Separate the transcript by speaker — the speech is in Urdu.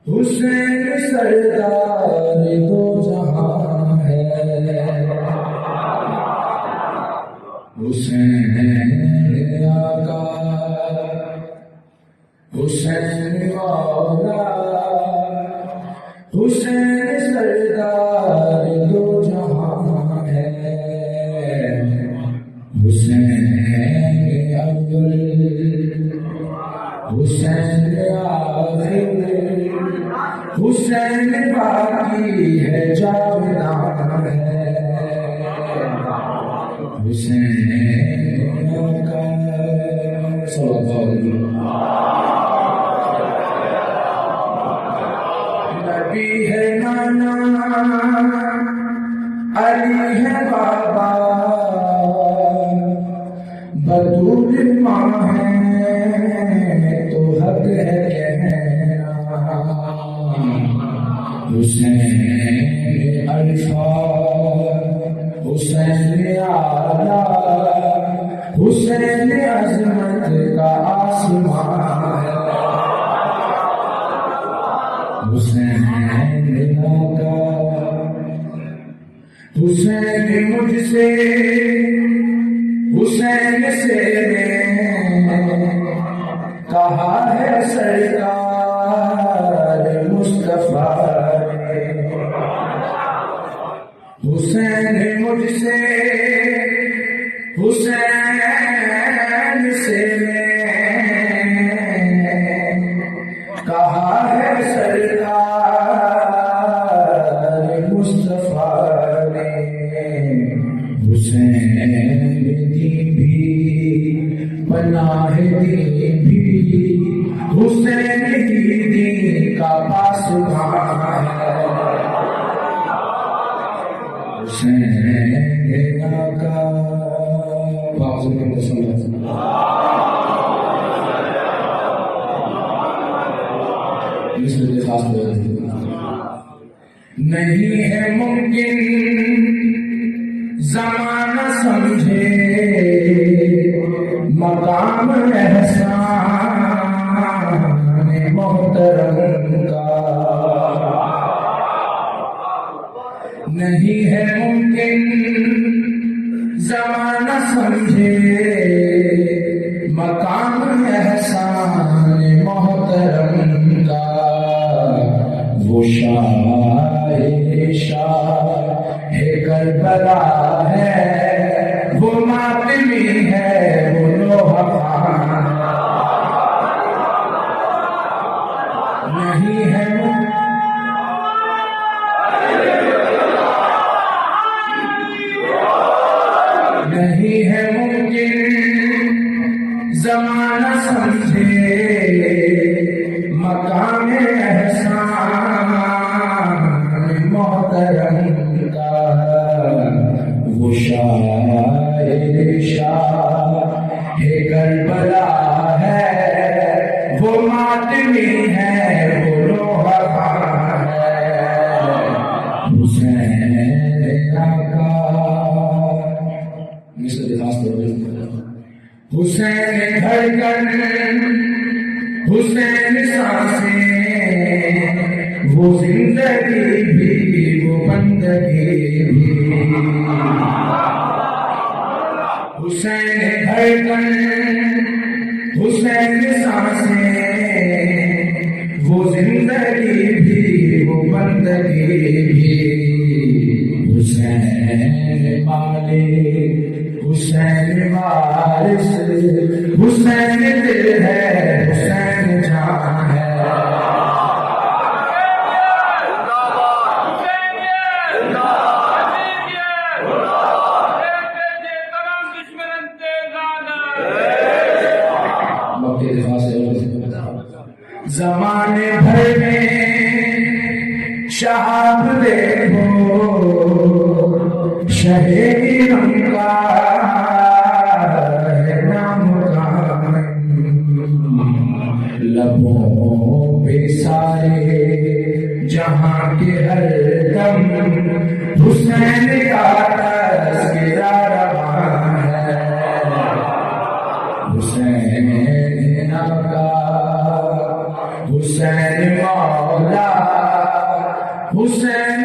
Speaker 1: حسین سردار دو جہاں ہے، حسین آقا حسین مولا، حسین سردار دو جہاں ہے، حسین عبدال حسین آخر، حسین باقی ہے جاودان ہے، حسین آقا صلی اللہ علیہ وسلم۔ نبی ہے نانا، علی ہے بابا، بطول ماں ہے تو حق ہے کہنا، حسین الفاظ، حسین اعلیٰ، حسین عظمت کا آسمان ہے، حسین آقا حسین مجھ سے، حسین سے میں کہا ہے سرکار مصطفیٰ نے، حسین مجھ سے، حسین سے میں کہا ہے سرکار مصطفیٰ نے، حسین دی بھی پناہ دی بھی، حسین ہی دین کا پاسبان ہے، حسین آقا صلی اللہ علیہ وسلم۔ نہیں ہے ممکن زمانہ سمجھے مقام احسان محترم کا، نہیں ہے ممکن زمانہ سمجھے مقام احسان محترم کا، وہ شاہ کربلا ہے، وہ ماتمی ہے، وہ لوح خان، نہیں ہے نہیں ہے ممکن زمانہ سمجھے مقام احسان محترم کا، وہ شاہ کربلا ہے، وہ ماتمی ہے، وہ لوح خان ہے، حسین آقا حسین دھڑکن، حسین سانسیں، وہ زندگی بھی، وہ بندگی بھی، حسین دھڑکن، حسین سانسیں، وہ زندگی بھی، وہ بندگی بھی، حسین مالک، حسین وارث، حسین دل ہے، حسین جان ہے، زمانے بھر میں شہاب دیکھو، شہیدوں کا ہے نام کام، لبوں پہ سارے جہاں کے ہر دم حسین کا تذکرہ رواں ہے، حسین آقا حسین مولا حسین